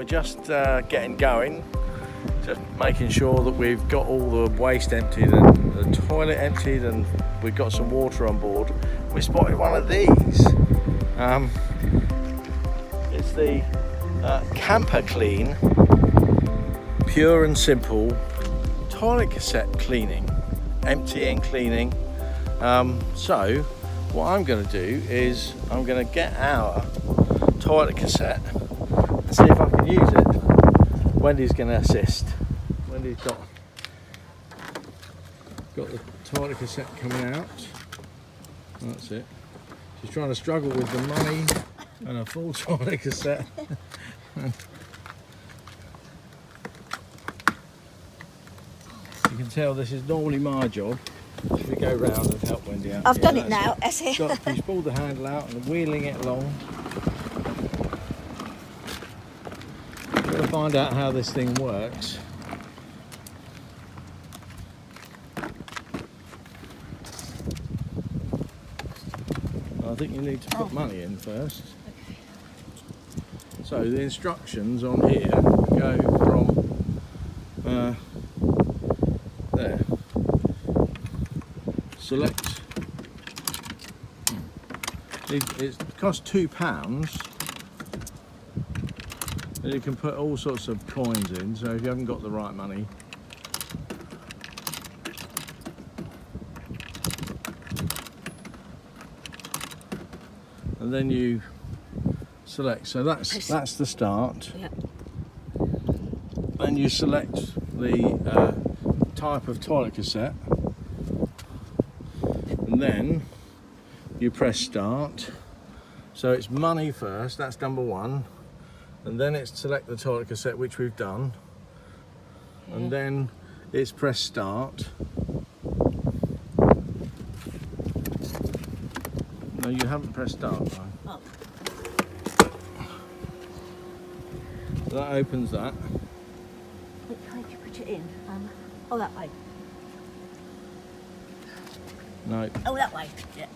just getting going, just making sure that we've got all the waste emptied and the toilet emptied and we've got some water on board. We spotted one of these. It's the CamperClean pure and simple toilet cassette cleaning, emptying, cleaning. So what I'm going to do is I'm going to get our toilet cassette and see if I can use it. Wendy's going to assist. Wendy's got the toilet cassette coming out. That's it. She's trying to struggle with the money and a full toilet cassette. You can tell this is normally my job. Should we go round and help Wendy out? I've done it now, that's it. She's pulled the handle out and wheeling it along. We're going to find out how this thing works. I think you need to put money in first. Okay. So the instructions on here go from there. Select. It costs £2, and you can put all sorts of coins in. So if you haven't got the right money, and then you select. So that's the start. Yep. Then you select the type of toilet cassette, and then you press start. So it's money first, that's number one, and then it's select the toilet cassette, which we've done, and then it's press start. No, you haven't pressed start, though. Oh. So that opens that. Which way do you put it in? Oh, that way. No, Oh, that way, yeah.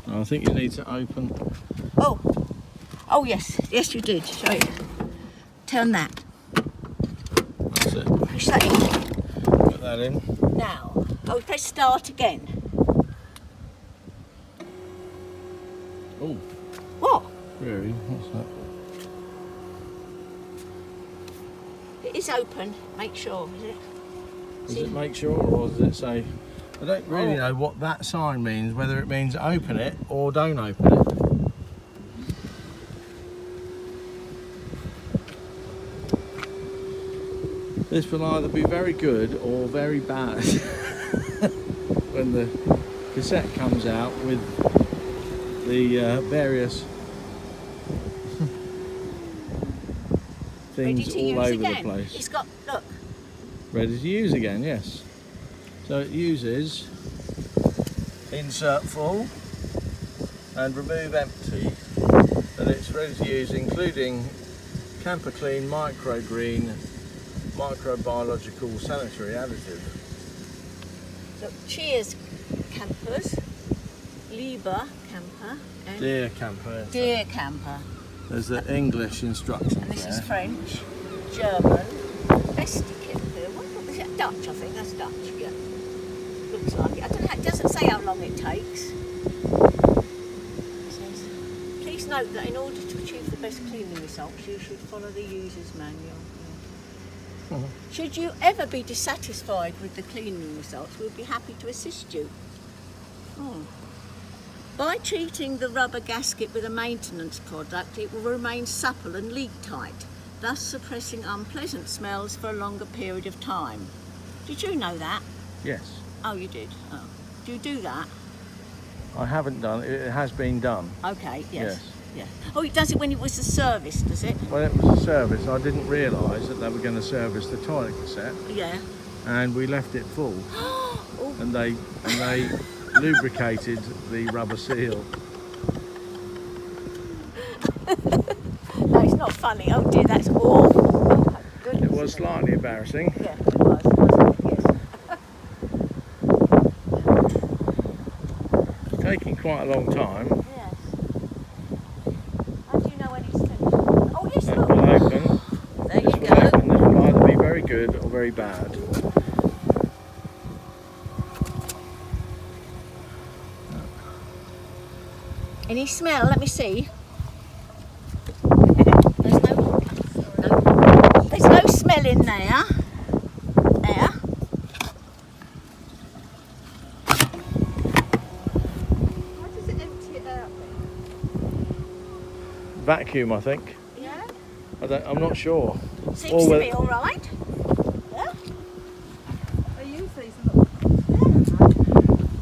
no, I think you need to open. Oh yes, yes you did. Show it. Turn that. That's it. Push that in. Put that in. Now, press start again. Oh, What? really? What's that? It is open. Make sure, is it? Does See? it make sure, or does it say? I don't really know what that sign means, whether it means open it or don't open it. This will either be very good or very bad when the cassette comes out with the various things all over the place. It's got, look. Ready to use again, yes. So it uses insert full and remove empty, and it's ready to use, including CamperClean microgreen microbiological sanitary additive. So cheers, campers. Lieber camper. And Dear camper. dear camper. There's the English instructions And this there. is French, German, Vestikit. What is that? Dutch, I think. That's Dutch, yeah. Looks like it. I don't know, it doesn't say how long it takes. It says, please note that in order to achieve the best cleaning results, you should follow the user's manual. Yeah. Should you ever be dissatisfied with the cleaning results, we'll be happy to assist you. By treating the rubber gasket with a maintenance product, it will remain supple and leak tight, thus suppressing unpleasant smells for a longer period of time. Did you know that? Yes. Oh, you did? Oh. Do you do that? I haven't done it. It has been done. Okay, yes. Yes. Yeah. Oh, it does it when it was a service, does it? When it was a service, I didn't realise that they were going to service the toilet cassette, Yeah. and we left it full, Oh, and they lubricated the rubber seal. no, it's not funny. Oh dear, that's awful. Oh, my goodness. It was slightly embarrassing. Yeah, it was, wasn't it? Yes. Taking quite a long time. Yes. I very bad. Any smell? Let me see. There's no smell in there. There. How does it empty it out then? Vacuum, I think. Yeah? I'm not sure. Seems to be all right. Yeah. I use these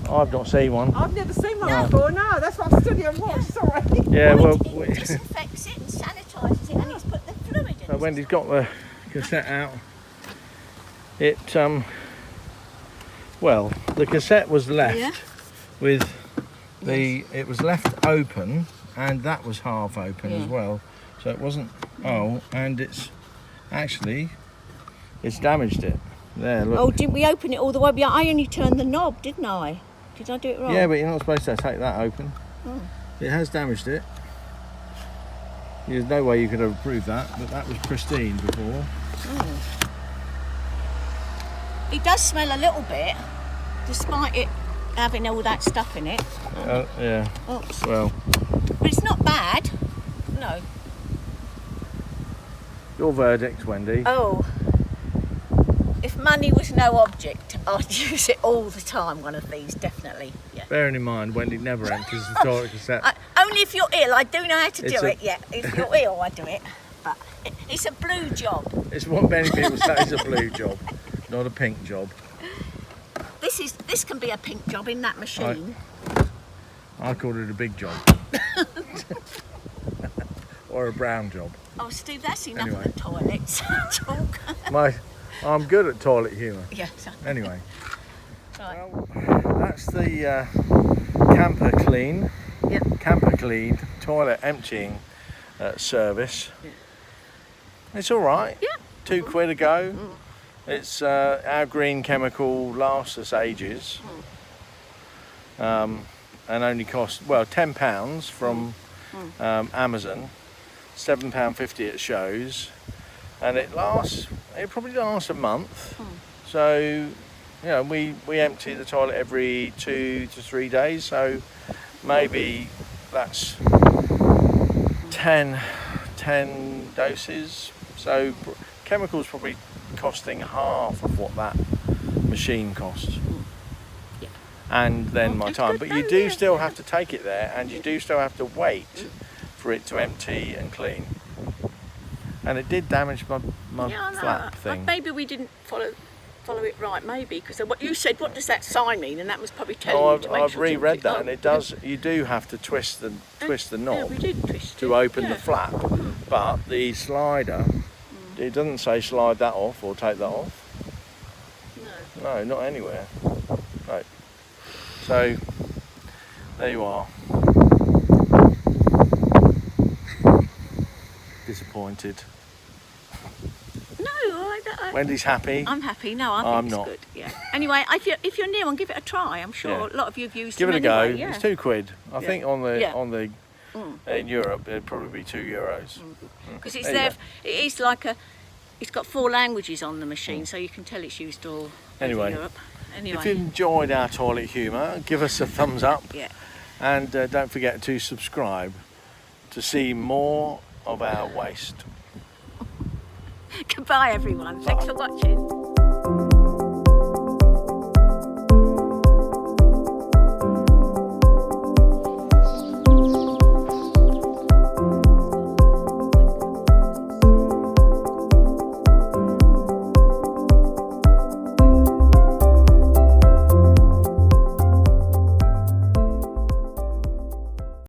I've not seen one. I've never seen one before, no, that's what I'm studying and watch, sorry. Yeah, well, it disinfects it and sanitising it, and it's put the fluid in. so Wendy's got the cassette out. It well, the cassette was left with it was left open, and that was half open as well. So it wasn't. Oh, and it's damaged it. There, look. Oh, didn't we open it all the way? I only turned the knob, didn't I? Did I do it wrong? Yeah, but you're not supposed to take that open. Oh. It has damaged it. There's no way you could have approved that, but that was pristine before. Oh. It does smell a little bit, despite it having all that stuff in it. Yeah. Oops. Well, But it's not bad. No. your verdict, Wendy. Oh. If money was no object, I'd use it all the time, one of these, definitely. Yeah. Bearing in mind, Wendy never empties the toilet cassette. Only if you're ill. I do know how to It's do a- it, yeah. If you're ill, I do it. But it's a blue job. It's what many people say is a blue job, not a pink job. This can be a pink job in that machine. I called it a big job. Or a brown job. Oh, Steve, that's enough Anyway. of the toilets talk. I'm good at toilet humour. Yeah. Anyway, Right. well, that's the CamperClean. Yep. CamperClean toilet emptying service. Yeah. It's all right. Yeah. £2 a go. It's our green chemical lasts us ages, and only cost £10 from Amazon, £7.50 at shows, and it probably lasts a month. So, you know, we empty the toilet every 2 to 3 days, so maybe that's 10 doses. So chemicals probably costing half of what that machine costs. Yeah. And then my that's time. good But you though, do yeah. still have to take it there, and you do still have to wait for it to empty and clean. And it did damage my Yeah, I know. flap thing. Maybe we didn't follow it right, maybe, because what you said, what does that sign mean? And that was probably telling Oh, you to make I've sure to reread empty- that, oh, and it does. You do have to twist the Yeah, knob we did twist to it, open yeah. the flap, but the slider, it doesn't say slide that off or take that off. No. No, not anywhere. No. So there you are. Disappointed. No, Wendy's happy. I'm happy. No, I I'm think it's not. good. Yeah. Anyway, if you're near one, give it a try. I'm sure Yeah. a lot of you have used Give it a them go. anyway, yeah. It's £2. I think on the Yeah. in Europe it'd probably be €2. Because it's There you there. go. It is like it's got 4 languages on the machine, so you can tell it's used all Anyway. over Europe. Anyway. If you enjoyed our toilet humour, give us a thumbs up, Yeah. and don't forget to subscribe to see more of our waste. Goodbye, everyone. Thanks for watching.